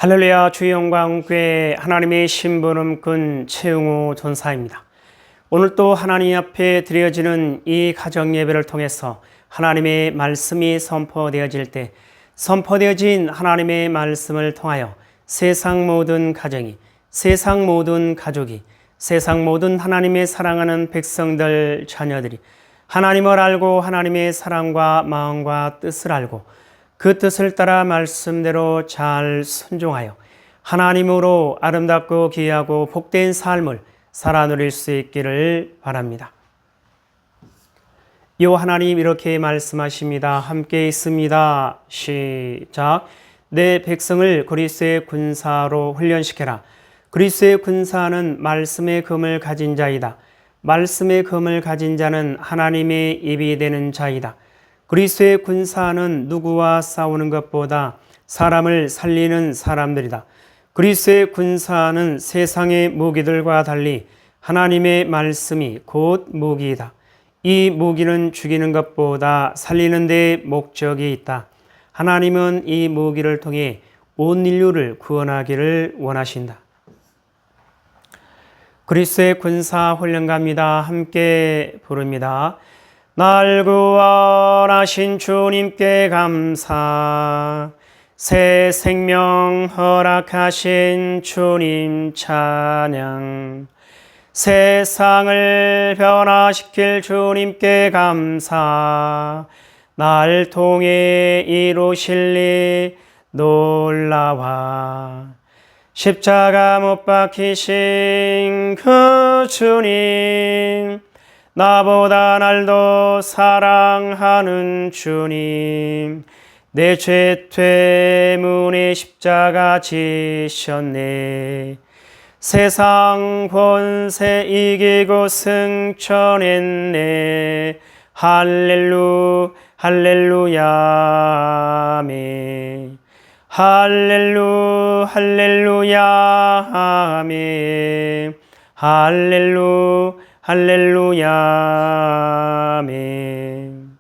할렐루야. 주의 영광 교회 하나님의 심부름꾼 최응호 전사입니다. 오늘 또 하나님 앞에 드려지는 이 가정 예배를 통해서 하나님의 말씀이 선포되어질 때 선포되어진 하나님의 말씀을 통하여 세상 모든 가정이, 세상 모든 가족이, 세상 모든 하나님의 사랑하는 백성들 자녀들이 하나님을 알고 하나님의 사랑과 마음과 뜻을 알고 그 뜻을 따라 말씀대로 잘 순종하여 하나님으로 아름답고 귀하고 복된 삶을 살아 누릴 수 있기를 바랍니다. 요 하나님 이렇게 말씀하십니다. 함께 있습니다. 시작. 내 백성을 그리스도의 군사로 훈련시켜라. 그리스도의 군사는 말씀의 금을 가진 자이다. 말씀의 금을 가진 자는 하나님의 입이 되는 자이다. 그리스도의 군사는 누구와 싸우는 것보다 사람을 살리는 사람들이다. 그리스도의 군사는 세상의 무기들과 달리 하나님의 말씀이 곧 무기이다. 이 무기는 죽이는 것보다 살리는 데 목적이 있다. 하나님은 이 무기를 통해 온 인류를 구원하기를 원하신다. 그리스도의 군사 훈련가입니다. 함께 부릅니다. 날 구원하신 주님께 감사, 새 생명 허락하신 주님 찬양, 세상을 변화시킬 주님께 감사, 날 통해 이루실 일 놀라와, 십자가 못 박히신 그 주님, 나보다 날 더 사랑하는 주님, 내 죄 때문에 십자가 지셨네. 세상 권세 이기고 승천했네. 할렐루야 아멘. 할렐루야 아멘. 할렐루야 아멘.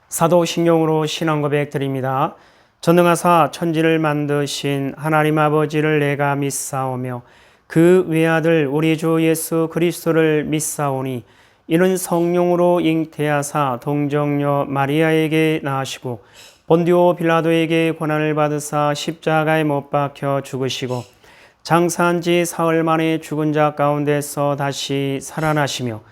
사도신경으로 신앙 고백 드립니다. 전능하사 천지를 만드신 하나님 아버지를 내가 믿사오며 그 외아들 우리 주 예수 그리스도를 믿사오니 이는 성령으로 잉태하사 동정녀 마리아에게 낳으시고 본디오 빌라도에게 고난을 받으사 십자가에 못 박혀 죽으시고 장사한 지 사흘 만에 죽은 자 가운데서 다시 살아나시며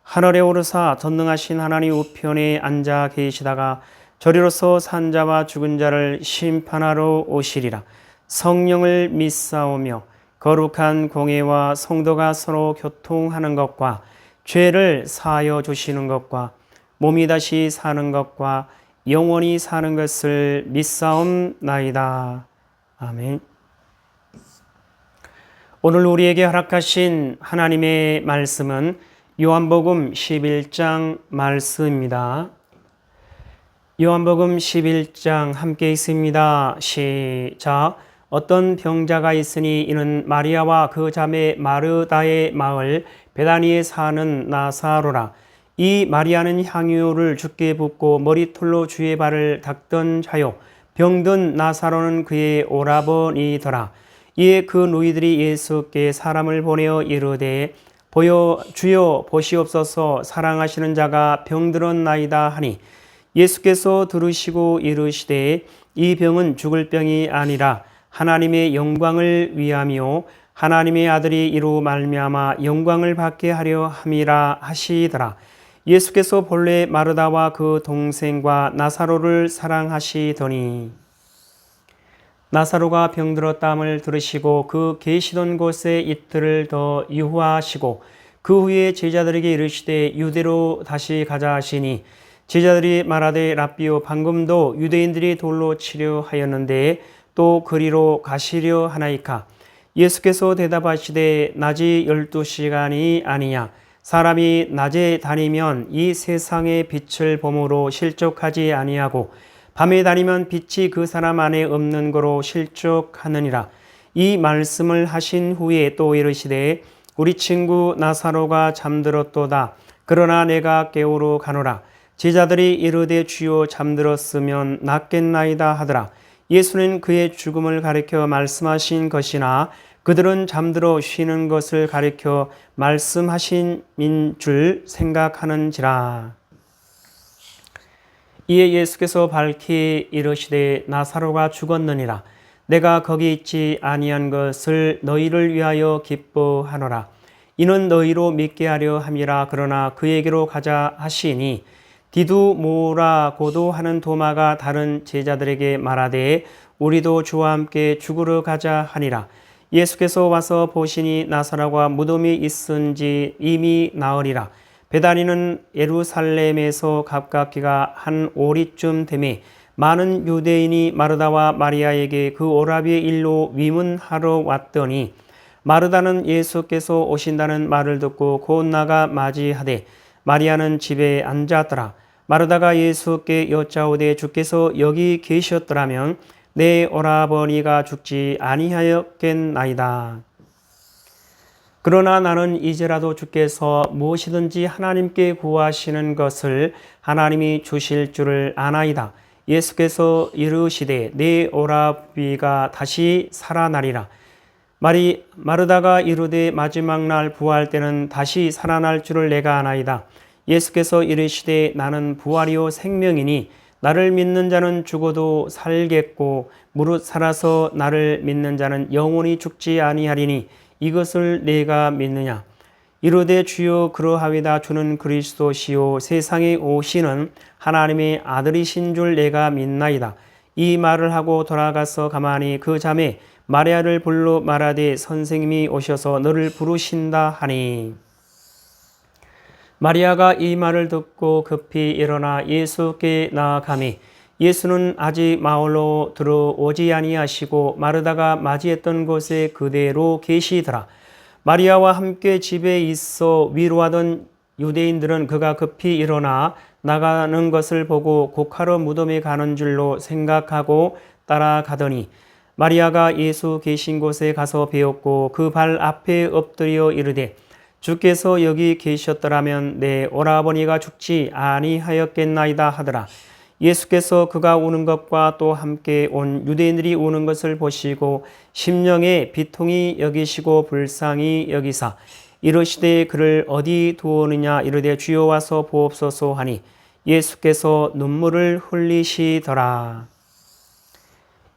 하늘에 오르사 전능하신 하나님 우편에 앉아 계시다가 저리로서 산 자와 죽은 자를 심판하러 오시리라. 성령을 믿사오며 거룩한 공회와 성도가 서로 교통하는 것과 죄를 사하여 주시는 것과 몸이 다시 사는 것과 영원히 사는 것을 믿사옵나이다. 아멘. 오늘 우리에게 허락하신 하나님의 말씀은 요한복음 11장 말씀입니다. 요한복음 11장 함께 있습니다. 시작. 어떤 병자가 있으니 이는 마리아와 그 자매 마르다의 마을 베다니에 사는 나사로라. 이 마리아는 향유를 주께 붓고 머리털로 주의 발을 닦던 자요, 병든 나사로는 그의 오라버니더라. 이에 그 누이들이 예수께 사람을 보내어 이르되 주여 보시옵소서, 사랑하시는 자가 병들었나이다 하니 예수께서 들으시고 이르시되 이 병은 죽을 병이 아니라 하나님의 영광을 위하며 하나님의 아들이 이로 말미암아 영광을 받게 하려 함이라 하시더라. 예수께서 본래 마르다와 그 동생과 나사로를 사랑하시더니 나사로가 병들었다함을 들으시고 그 계시던 곳에 이틀을 더 유화하시고 그 후에 제자들에게 이르시되 유대로 다시 가자 하시니 제자들이 말하되 랍비요, 방금도 유대인들이 돌로 치려 하였는데 또 그리로 가시려 하나이까? 예수께서 대답하시되 낮이 12시간이 아니냐? 사람이 낮에 다니면 이 세상의 빛을 봄으로 실족하지 아니하고 밤에 다니면 빛이 그 사람 안에 없는 거로 실족하느니라. 이 말씀을 하신 후에 또 이르시되 우리 친구 나사로가 잠들었도다. 그러나 내가 깨우러 가노라. 제자들이 이르되 주여 잠들었으면 낫겠나이다 하더라. 예수는 그의 죽음을 가리켜 말씀하신 것이나 그들은 잠들어 쉬는 것을 가리켜 말씀하신 줄 생각하는지라. 이에 예수께서 밝히 이르시되 나사로가 죽었느니라. 내가 거기 있지 아니한 것을 너희를 위하여 기뻐하노라. 이는 너희로 믿게 하려 함이라. 그러나 그에게로 가자 하시니 디두모라고도 하는 도마가 다른 제자들에게 말하되 우리도 주와 함께 죽으러 가자 하니라. 예수께서 와서 보시니 나사로가 무덤이 있은지 이미 나으리라. 베다니는 예루살렘에서 가깝기가 한 오리쯤 되매 많은 유대인이 마르다와 마리아에게 그 오라비의 일로 위문하러 왔더니 마르다는 예수께서 오신다는 말을 듣고 곧 나가 맞이하되 마리아는 집에 앉았더라. 마르다가 예수께 여짜오되 주께서 여기 계셨더라면 내 오라버니가 죽지 아니하였겠나이다. 그러나 나는 이제라도 주께서 무엇이든지 하나님께 구하시는 것을 하나님이 주실 줄을 아나이다. 예수께서 이르시되 내 오라비가 다시 살아나리라. 마르다가 이르되 마지막 날 부활 때는 다시 살아날 줄을 내가 아나이다. 예수께서 이르시되 나는 부활이요 생명이니 나를 믿는 자는 죽어도 살겠고 무릇 살아서 나를 믿는 자는 영원히 죽지 아니하리니 이것을 내가 믿느냐. 이르되 주여 그러하이다. 주는 그리스도시요 세상에 오시는 하나님의 아들이신 줄 내가 믿나이다. 이 말을 하고 돌아가서 가만히 그 자매 마리아를 불러 말하되 선생님이 오셔서 너를 부르신다 하니 마리아가 이 말을 듣고 급히 일어나 예수께 나아가매 예수는 아직 마을로 들어오지 아니하시고 마르다가 맞이했던 곳에 그대로 계시더라. 마리아와 함께 집에 있어 위로하던 유대인들은 그가 급히 일어나 나가는 것을 보고 곡하러 무덤에 가는 줄로 생각하고 따라가더니 마리아가 예수 계신 곳에 가서 배웠고 그 발 앞에 엎드려 이르되 주께서 여기 계셨더라면 내 오라버니가 죽지 아니하였겠나이다 하더라. 예수께서 그가 우는 것과 또 함께 온 유대인들이 우는 것을 보시고 심령에 비통히 여기시고 불쌍히 여기사 이르시되 그를 어디 두었느냐. 이르되 주여 와서 보옵소서 하니 예수께서 눈물을 흘리시더라.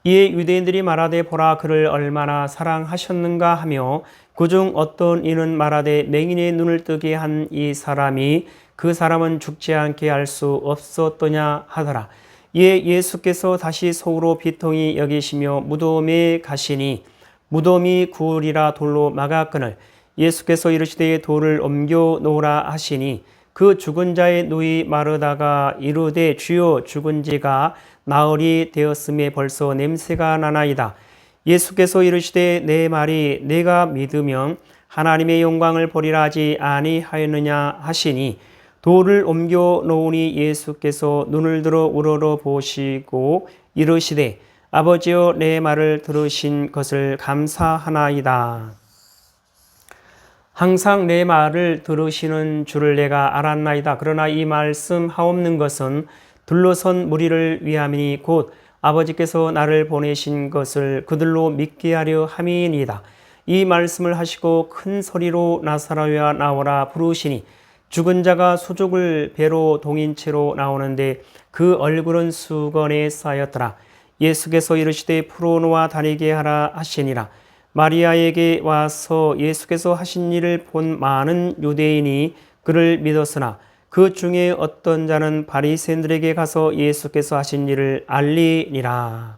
이에 유대인들이 말하되 보라 그를 얼마나 사랑하셨는가 하며 그중 어떤 이는 말하되 맹인의 눈을 뜨게 한 이 사람이 그 사람은 죽지 않게 할 수 없었더냐 하더라. 이에 예수께서 다시 속으로 비통히 여기시며 무덤에 가시니 무덤이 구으리라 돌로 막았거늘 예수께서 이르시되 돌을 옮겨 놓으라 하시니 그 죽은 자의 누이 마르다가 이르되 주여 죽은 지가 나흘이 되었음에 벌써 냄새가 나나이다. 예수께서 이르시되 내 말이 내가 믿으면 하나님의 영광을 보리라 하지 아니하였느냐 하시니 돌을 옮겨 놓으니 예수께서 눈을 들어 우러러 보시고 이르시되 아버지여 내 말을 들으신 것을 감사하나이다. 항상 내 말을 들으시는 줄을 내가 알았나이다. 그러나 이 말씀 하옵는 것은 둘러선 무리를 위함이니 곧 아버지께서 나를 보내신 것을 그들로 믿게 하려 함이니이다. 이 말씀을 하시고 큰 소리로 나사로야 나오라 부르시니 죽은 자가 수족을 배로 동인 채로 나오는데 그 얼굴은 수건에 쌓였더라. 예수께서 이르시되 풀어놓아 다니게 하라 하시니라. 마리아에게 와서 예수께서 하신 일을 본 많은 유대인이 그를 믿었으나 그 중에 어떤 자는 바리새인들에게 가서 예수께서 하신 일을 알리니라.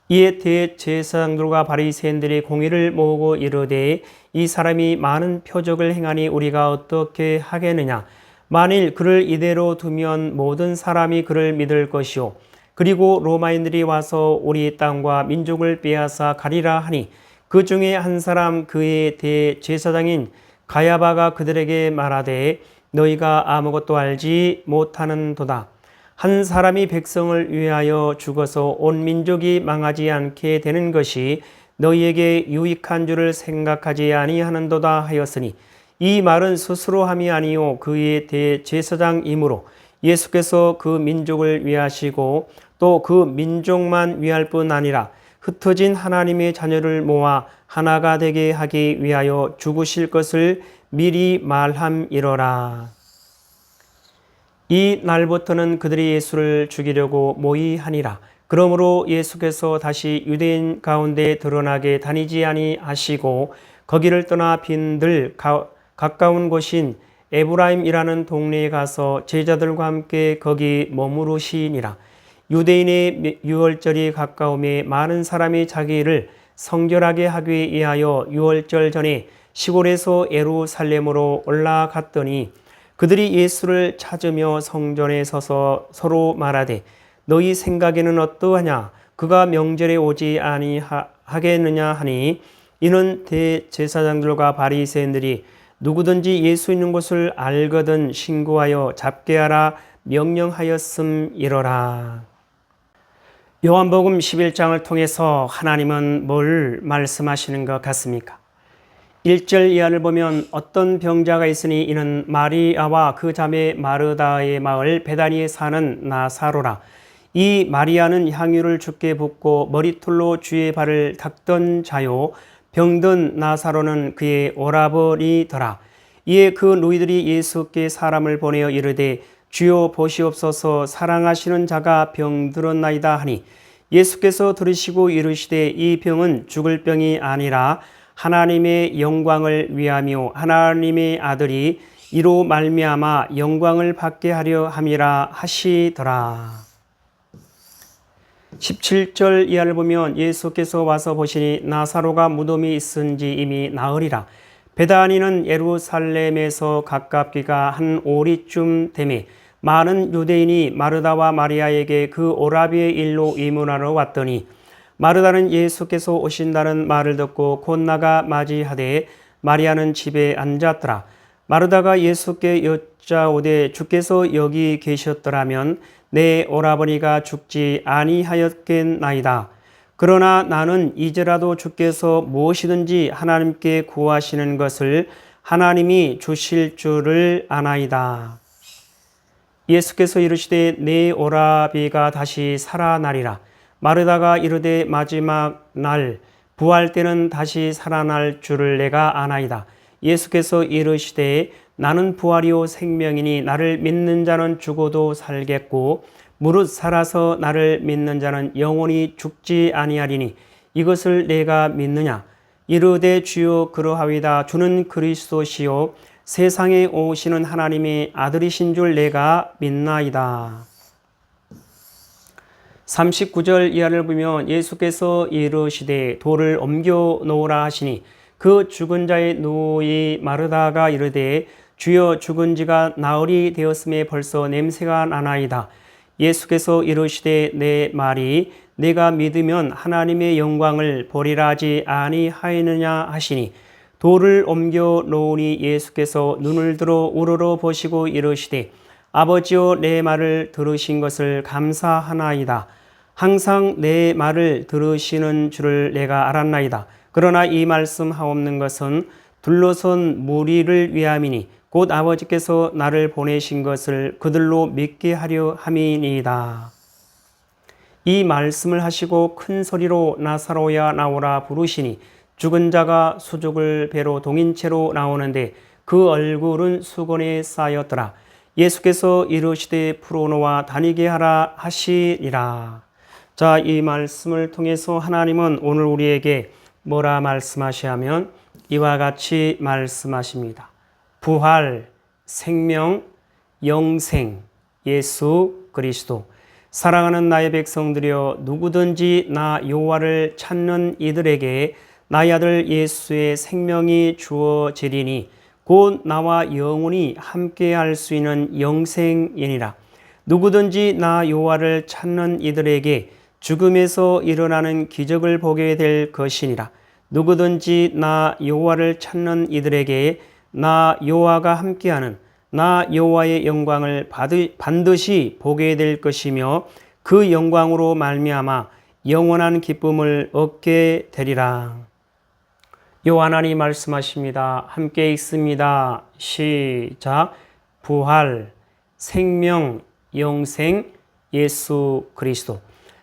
이에 대제사장들과 바리새인들이 공의를 모으고 이르되 이 사람이 많은 표적을 행하니 우리가 어떻게 하겠느냐. 만일 그를 이대로 두면 모든 사람이 그를 믿을 것이요 그리고 로마인들이 와서 우리 땅과 민족을 빼앗아 가리라 하니 그 중에 한 사람 그의 대제사장인 가야바가 그들에게 말하되 너희가 아무것도 알지 못하는도다. 한 사람이 백성을 위하여 죽어서 온 민족이 망하지 않게 되는 것이 너희에게 유익한 줄을 생각하지 아니하는도다 하였으니 이 말은 스스로 함이 아니요 그의 대제사장이므로 예수께서 그 민족을 위하시고 또 그 민족만 위할 뿐 아니라 흩어진 하나님의 자녀를 모아 하나가 되게 하기 위하여 죽으실 것을 미리 말함이러라. 이 날부터는 그들이 예수를 죽이려고 모의하니라. 그러므로 예수께서 다시 유대인 가운데 드러나게 다니지 아니하시고 거기를 떠나 빈들 가까운 곳인 에브라임이라는 동네에 가서 제자들과 함께 거기 머무르시니라. 유대인의 유월절이 가까움에 많은 사람이 자기를 성결하게 하기 위하여 유월절 전에 시골에서 예루살렘으로 올라갔더니 그들이 예수를 찾으며 성전에 서서 서로 말하되 너희 생각에는 어떠하냐? 그가 명절에 오지 아니하겠느냐 하니 이는 대제사장들과 바리새인들이 누구든지 예수 있는 곳을 알거든 신고하여 잡게 하라 명령하였음이러라. 요한복음 11장을 통해서 하나님은 뭘 말씀하시는 것 같습니까? 1절 이하를 보면 어떤 병자가 있으니 이는 마리아와 그 자매 마르다의 마을 베다니에 사는 나사로라. 이 마리아는 향유를 주께 붓고 머리털로 주의 발을 닦던 자요 병든 나사로는 그의 오라버니더라. 이에 그 누이들이 예수께 사람을 보내어 이르되 주여 보시옵소서 사랑하시는 자가 병들었나이다 하니 예수께서 들으시고 이르시되 이 병은 죽을 병이 아니라 하나님의 영광을 위하며 하나님의 아들이 이로 말미암아 영광을 받게 하려 함이라 하시더라. 17절 이하를 보면 예수께서 와서 보시니 나사로가 무덤이 있은지 이미 나으리라. 베다니는 예루살렘에서 가깝기가 한 오리쯤 되매 많은 유대인이 마르다와 마리아에게 그 오라비의 일로 의문하러 왔더니 마르다는 예수께서 오신다는 말을 듣고 곧 나가 맞이하되 마리아는 집에 앉았더라. 마르다가 예수께 여짜오되 주께서 여기 계셨더라면 내 오라버니가 죽지 아니하였겠나이다. 그러나 나는 이제라도 주께서 무엇이든지 하나님께 구하시는 것을 하나님이 주실 줄을 아나이다. 예수께서 이르시되 내 오라비가 다시 살아나리라. 마르다가 이르되 마지막 날 부활 때는 다시 살아날 줄을 내가 아나이다. 예수께서 이르시되 나는 부활이요 생명이니 나를 믿는 자는 죽어도 살겠고 무릇 살아서 나를 믿는 자는 영원히 죽지 아니하리니 이것을 내가 믿느냐? 이르되 주여 그러하이다. 주는 그리스도시요 세상에 오시는 하나님의 아들이신 줄 내가 믿나이다. 39절 이하를 보면 예수께서 이르시되 돌을 옮겨 놓으라 하시니 그 죽은 자의 누이 마르다가 이르되 주여 죽은 지가 나흘이 되었음에 벌써 냄새가 나나이다. 예수께서 이르시되 내 말이 내가 믿으면 하나님의 영광을 보리라 하지 아니하였느냐 하시니 돌을 옮겨 놓으니 예수께서 눈을 들어 우러러 보시고 이르시되 아버지여 내 말을 들으신 것을 감사하나이다. 항상 내 말을 들으시는 줄을 내가 알았나이다. 그러나 이 말씀하옵는 것은 둘러선 무리를 위함이니 곧 아버지께서 나를 보내신 것을 그들로 믿게 하려 함이니이다. 이 말씀을 하시고 큰 소리로 나사로야 나오라 부르시니 죽은 자가 수족을 배로 동인 채로 나오는데 그 얼굴은 수건에 쌓였더라. 예수께서 이르시되 풀어놓아 다니게 하라 하시니라. 자, 이 말씀을 통해서 하나님은 오늘 우리에게 뭐라 말씀하시냐면 이와 같이 말씀하십니다. 부활, 생명, 영생, 예수 그리스도. 사랑하는 나의 백성들이여 누구든지 나 여호와를 찾는 이들에게 나의 아들 예수의 생명이 주어지리니 곧 나와 영원히 함께할 수 있는 영생이니라. 누구든지 나 여호와를 찾는 이들에게 죽음에서 일어나는 기적을 보게 될 것이니라. 누구든지 나 여호와를 찾는 이들에게 나 여호와가 함께하는 나 여호와의 영광을 반드시 보게 될 것이며 그 영광으로 말미암아 영원한 기쁨을 얻게 되리라. 요한하니 말씀하십니다. 함께 읽습니다. 시작. 부활, 생명, 영생, 예수 그리스도.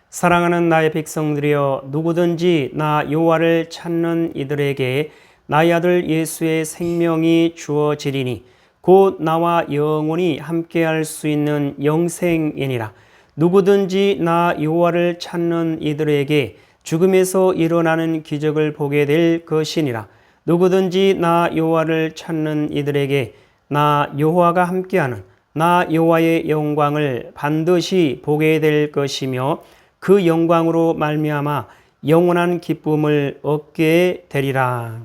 사랑하는 나의 백성들이여 누구든지 나 여호와를 찾는 이들에게 나의 아들 예수의 생명이 주어지리니 곧 나와 영원히 함께할 수 있는 영생이니라. 누구든지 나 여호와를 찾는 이들에게 죽음에서 일어나는 기적을 보게 될 것이니라. 누구든지 나 여호와를 찾는 이들에게 나 여호와가 함께하는 나 여호와의 영광을 반드시 보게 될 것이며 그 영광으로 말미암아 영원한 기쁨을 얻게 되리라.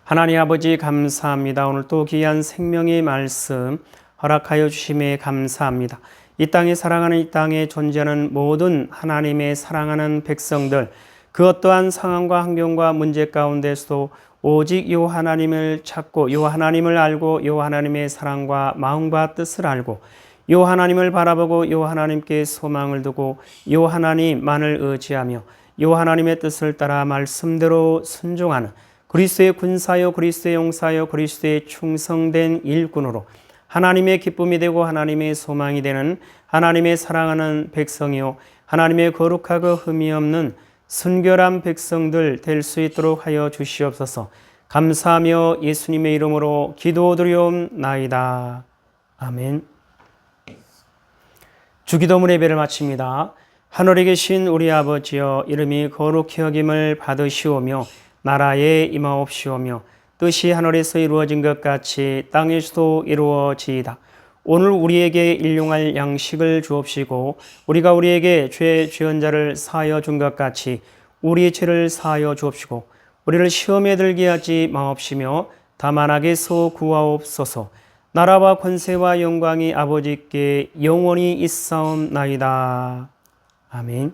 하나님 아버지 감사합니다. 오늘 또 귀한 생명의 말씀 허락하여 주심에 감사합니다. 이 땅에 사랑하는 이 땅에 존재하는 모든 하나님의 사랑하는 백성들 그 어떠한 상황과 환경과 문제 가운데서도 오직 요 하나님을 찾고 요 하나님을 알고 요 하나님의 사랑과 마음과 뜻을 알고 요 하나님을 바라보고 요 하나님께 소망을 두고 요 하나님만을 의지하며 요 하나님의 뜻을 따라 말씀대로 순종하는 그리스도의 군사요 그리스도의 용사요 그리스도의 충성된 일꾼으로 하나님의 기쁨이 되고 하나님의 소망이 되는 하나님의 사랑하는 백성이요 하나님의 거룩하고 흠이 없는 순결한 백성들 될 수 있도록 하여 주시옵소서. 감사하며 예수님의 이름으로 기도드리옵나이다. 아멘. 주기도문 예배를 마칩니다. 하늘에 계신 우리 아버지여 이름이 거룩히 여김을 받으시오며 나라에 임하옵시오며 뜻이 하늘에서 이루어진 것 같이 땅에서도 이루어지이다. 오늘 우리에게 일용할 양식을 주옵시고 우리가 우리에게 죄 지은 자를 사하여 준 것 같이 우리의 죄를 사하여 주옵시고 우리를 시험에 들게 하지 마옵시며 다만 악에서 구하옵소서. 나라와 권세와 영광이 아버지께 영원히 있사옵나이다. 아멘.